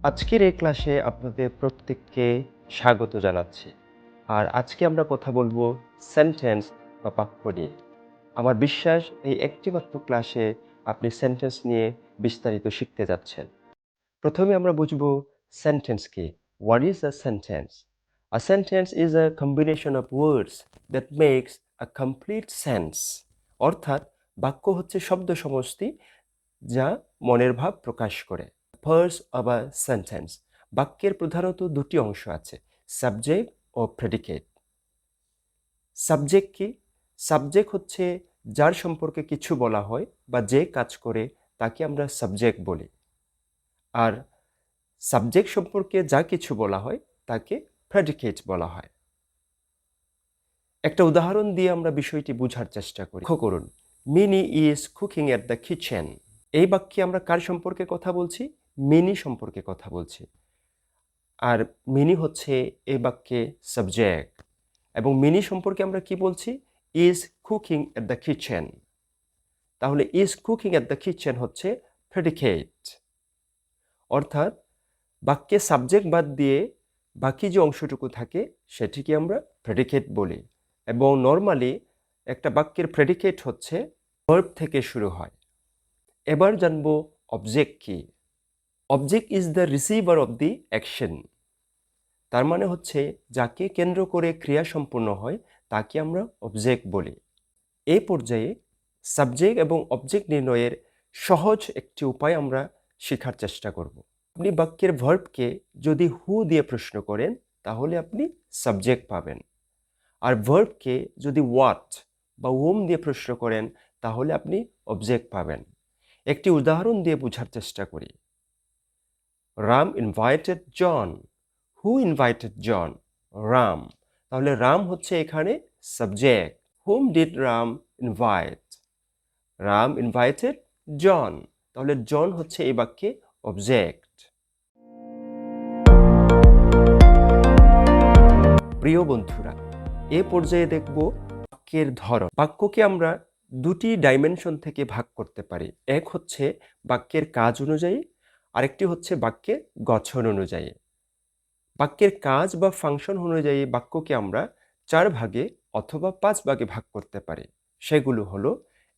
আজকের এই ক্লাসে আপনাদের প্রত্যেককে স্বাগত জানাচ্ছি। আর আজকে আমরা কথা বলবো সেন্টেন্স বা বাক্য নিয়ে। আমার বিশ্বাস এই একটিমাত্র ক্লাসে আপনি সেন্টেন্স নিয়ে বিস্তারিত শিখতে যাচ্ছেন। প্রথমে আমরা বুঝবো সেন্টেন্স কি। What is a sentence? A sentence is a combination of words that makes a complete sense. অর্থাৎ বাক্য হচ্ছে শব্দ সমষ্টি যা মনের ভাব প্রকাশ করে। Parts of a sentence. বাক্যের প্রধানত দুটি অংশ আছে, সাবজেক্ট ও প্রেডিকেট। সাবজেক্ট কি? সাবজেক্ট হচ্ছে যার সম্পর্কে কিছু বলা হয় বা যে কাজ করে তাকে আমরা সাবজেক্ট বলি। আর সাবজেক্ট সম্পর্কে যা কিছু বলা হয় তাকে প্রেডিকেট বলা হয়। একটা উদাহরণ দিয়ে আমরা বিষয়টি বোঝার চেষ্টা করি। লক্ষ্য করুন, mini is cooking at the kitchen. এই বাক্যে আমরা কার সম্পর্কে কথা বলছি? মিনি সম্পর্কে কথা বলছি। আর মিনি হচ্ছে এই বাক্যে সাবজেক্ট। এবং মিনি সম্পর্কে আমরা কি বলছি? Is cooking at the kitchen. তাহলে is cooking at the kitchen হচ্ছে প্রেডিকেট। অর্থাৎ বাক্যে সাবজেক্ট বাদ দিয়ে বাকি যে অংশটুকু থাকে সেটিকে আমরা প্রেডিকেট বলি। এবং নর্মালি একটা বাক্যের প্রেডিকেট হচ্ছে ভার্ব থেকে শুরু হয়। এবার জানবো অবজেক্ট কি। Object is the receiver of the action. তার মানে হচ্ছে যাকে কেন্দ্র করে ক্রিয়া সম্পূর্ণ হয় তাকে আমরা অবজেক্ট বলি। এই পর্যায়ে সাবজেক্ট এবং অবজেক্ট নির্ণয়ের সহজ একটি উপায় আমরা শেখার চেষ্টা করব। আপনি বাক্যের ভার্বকে যদি হু দিয়ে প্রশ্ন করেন তাহলে আপনি সাবজেক্ট পাবেন। আর ভার্বকে যদি হোয়াট বা ওম দিয়ে প্রশ্ন করেন তাহলে আপনি অবজেক্ট পাবেন। একটি উদাহরণ দিয়ে বোঝার চেষ্টা করি। Ram invited John. Who invited John? Ram. তাহলে রাম হচ্ছে এখানে subject. Whom did Ram invite? Ram invited John. তাহলে জন হচ্ছে এই বাক্যে অবজেক্ট। প্রিয় বন্ধুরা, এ পর্যায়ে দেখব বাক্যের ধরন। বাক্যকে আমরা দুটি ডাইমেনশন থেকে ভাগ করতে পারি। এক হচ্ছে বাক্যের কাজ অনুযায়ী, আরেকটি হচ্ছে বাক্যের গঠন অনুযায়ী। বাক্যের কাজ বা ফাংশন অনুযায়ী বাক্যকে আমরা 4 ভাগে অথবা 5 ভাগে ভাগ করতে পারি। সেগুলো হলো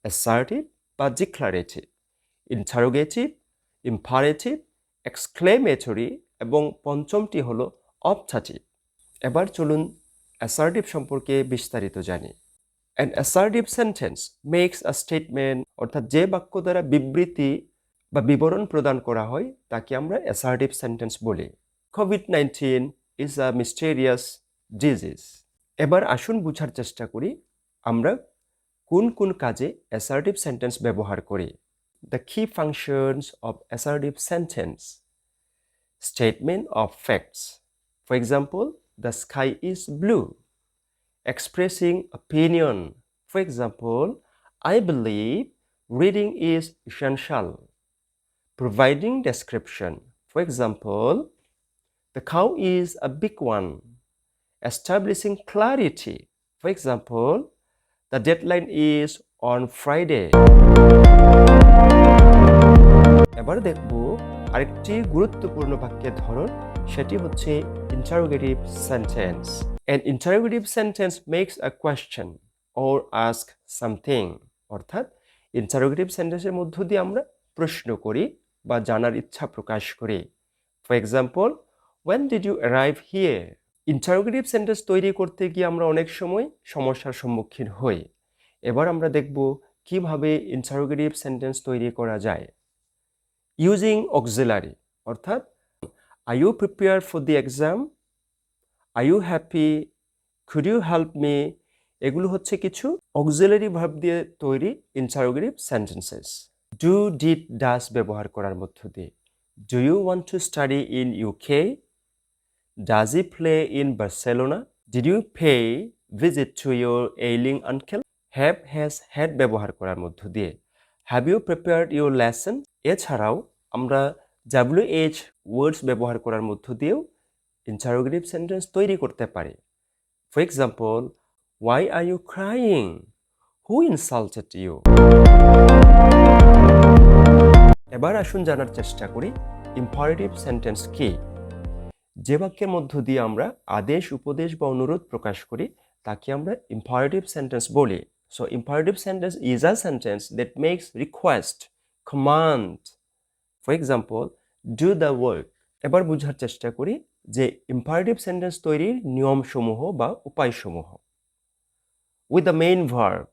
অ্যাসার্টিভ বা ডিক্লারেটিভ, ইন্টারোগেটিভ, ইম্পারেটিভ, এক্সক্লেমেটরি এবং পঞ্চমটি হলো অপটাটিভ। এবার চলুন অ্যাসার্টিভ সম্পর্কে বিস্তারিত জানি। An assertive sentence makes a statement, অর্থাৎ যে বাক্য দ্বারা বিবৃতি বা বিবরণ প্রদান করা হয় তাকে আমরা অ্যাসার্টিভ সেন্টেন্স বলি। COVID-19 is a mysterious disease. এবার আসুন বুঝার চেষ্টা করি আমরা কোন কোন কাজে অ্যাসার্টিভ সেন্টেন্স ব্যবহার করি। The key functions of assertive sentence: statement of facts. For example, the sky is blue. Expressing opinion. For example, I believe reading is essential. Providing description. For example, the cow is a big one. Establishing clarity. For example, the deadline is on Friday. এবার দেখব আরেকটি গুরুত্বপূর্ণ বাক্যের ধরন, সেটি হচ্ছে interrogative sentence. An interrogative sentence makes a question or ask something. অর্থাৎ interrogative sentence এর মধ্য দিয়ে আমরা প্রশ্ন করি বা জানার ইচ্ছা প্রকাশ করি। For example, when did you arrive here? Interrogative sentence তৈরি করতে গিয়ে আমরা অনেক সময় সমস্যার সম্মুখীন হই। এবার আমরা দেখব কিভাবে interrogative sentence তৈরি করা যায়। Using auxiliary, অর্থাৎ are you prepared for the exam? Are you happy? Could you help me? এগুলো হচ্ছে কিছু auxiliary verb দিয়ে তৈরি interrogative sentences. Do, did, does ব্যবহার করার মধ্য দিয়ে। Do you want to study in UK? Does he play in Barcelona? Did you pay visit to your ailing uncle? Have, has, had ব্যবহার করার মধ্য দিয়ে। Have you prepared your lesson? এছাড়াও আমরা WH words ব্যবহার করার মধ্য দিয়েও interrogative sentence তৈরি করতে পারি। For example, why are you crying? Who insulted you? এবার আসুন জানার চেষ্টা করি ইম্পারেটিভ সেন্টেন্স কি? যে বাক্যের মধ্য দিয়ে আমরা আদেশ, উপদেশ বা অনুরোধ প্রকাশ করি তাকে আমরা ইম্পারেটিভ সেন্টেন্স বলি। So imperative sentence is a sentence that makes request, command. For example, do the work. এবার বোঝার চেষ্টা করি যে ইম্পারেটিভ সেন্টেন্স তৈরির নিয়মসমূহ বা উপায়সমূহ। উইথ দ্য মেইন ভার্ব,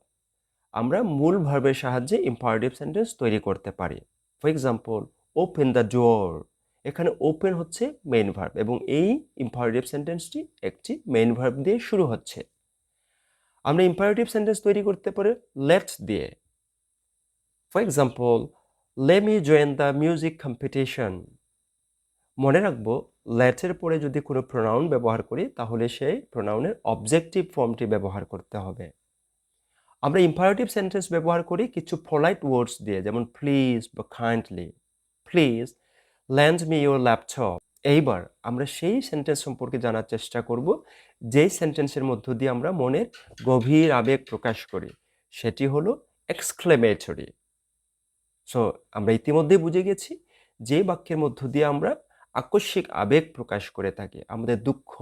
আমরা মূল ভার্বের সাহায্যে ইম্পারেটিভ সেন্টেন্স তৈরি করতে পারি। For example, open the door. এখানে ওপেন হচ্ছে মেইন ভার্ব এবং এই ইম্পারেটিভ সেন্টেন্সটি একটি মেইন ভার্ব দিয়ে শুরু হচ্ছে। আমরা ইম্পারেটিভ সেন্টেন্স তৈরি করতে পারি লেটস দিয়ে। For example, let me join the music competition. মনে রাখবো, লেটের পরে যদি কোনো প্রোনাউন ব্যবহার করি তাহলে সেই প্রোনাউনের অবজেক্টিভ ফর্মটি ব্যবহার করতে হবে। আমরা ইম্পারেটিভ সেন্টেন্স ব্যবহার করি কিছু পোলাইট ওয়ার্ডস দিয়ে, যেমন প্লিজ বা kindly. Please lend me your laptop. এইবার আমরা সেই সেন্টেন্স সম্পর্কে জানার চেষ্টা করব যেই সেন্টেন্সের মধ্য দিয়ে আমরা মনের গভীর আবেগ প্রকাশ করি, সেটি হলো এক্সক্লেমেটরি। সো আমরা ইতিমধ্যেই বুঝে গেছি যে বাক্যের মধ্য দিয়ে আমরা আকস্মিক আবেগ প্রকাশ করে থাকি, আমাদের দুঃখ,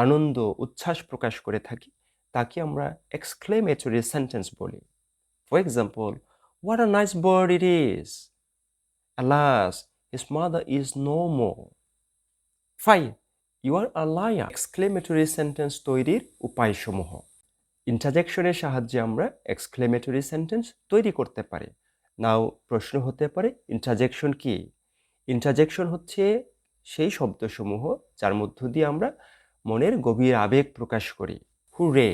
আনন্দ, উচ্ছ্বাস প্রকাশ করে থাকি, তাকে আমরা এক্সক্লেমেটরি সেন্টেন্স বলি। For example, what a nice bird it is, alas his mother is no more, fie you are a liar. Exclamatory sentence তৈরির উপায়সমূহ। ইন্টারজেকশনের সাহায্যে আমরা এক্সক্লেমেটরি সেন্টেন্স তৈরি করতে পারি। নাও প্রশ্ন হতে পারে, ইন্টারজেকশন কি? ইন্টারজেকশন হচ্ছে সেই শব্দসমূহ যার মধ্য দিয়ে আমরা মনের গভীর আবেগ প্রকাশ করি। Hurray,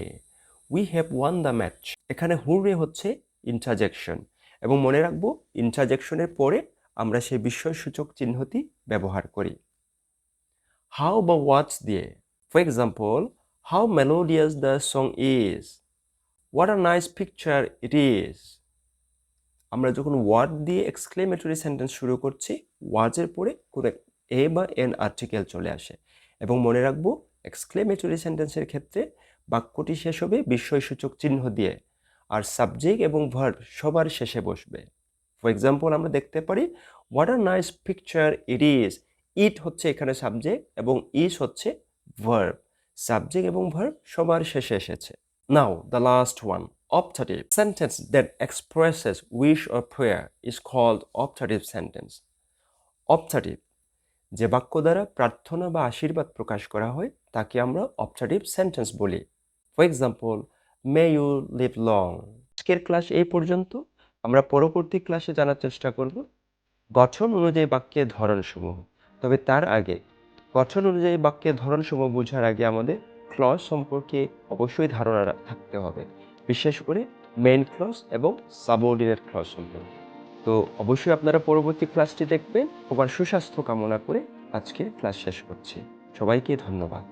we have won the match. এখানে হুরে হচ্ছে ইন্টারজেকশন এবং মনে রাখবো ইন্টারজেকশনের পরে আমরা সেই বিস্ময়সূচক চিহ্নটি ব্যবহার করি। হাউ বা হোয়াটস দিয়ে। For example, how melodious the song is, what a nice picture it is. আমরা যখন ওয়ার্ড দিয়ে এক্সক্লেমেটরি সেন্টেন্স শুরু করছি, ওয়ার্ডের পরে কোনো এ বা এন আর্টিকেল চলে আসে এবং মনে রাখবো এক্সক্লেমেটরি সেন্টেন্সের ক্ষেত্রে বাক্যটি শেষ হবে বিস্ময়সূচক চিহ্ন দিয়ে, আর সাবজেক্ট এবং ভার্ব সবার শেষে বসবে। ফর এক্সাম্পল, আমরা দেখতে পারি what a nice picture it is. It হচ্ছে এখানে সাবজেক্ট এবং ইজ হচ্ছে ভার্ব। সাবজেক্ট এবং ভার্ব সবার শেষে এসেছে। Now, the last one, optative. Sentence that expresses wish or prayer is called optative sentence. Optative, যে বাক্য দ্বারা প্রার্থনা বা আশীর্বাদ প্রকাশ করা হয় তাকে আমরা optative sentence বলি। For example, may you live long. আজকের ক্লাস এই পর্যন্ত। আমরা পরবর্তী ক্লাসে জানার চেষ্টা করব গঠন অনুযায়ী বাক্যের ধরনসমূহ। তবে তার আগে গঠন অনুযায়ী বাক্যের ধরনসমূহ বোঝার আগে আমাদের ক্লজ সম্পর্কে অবশ্যই ধারণা থাকতে হবে, বিশেষ করে মেইন ক্লজ এবং সাবঅর্ডিনেট ক্লজ সম্পর্কে। তো অবশ্যই আপনারা পরবর্তী ক্লাসটি দেখবেন। সবার সুস্বাস্থ্য কামনা করে আজকের ক্লাস শেষ করছি। সবাইকে ধন্যবাদ।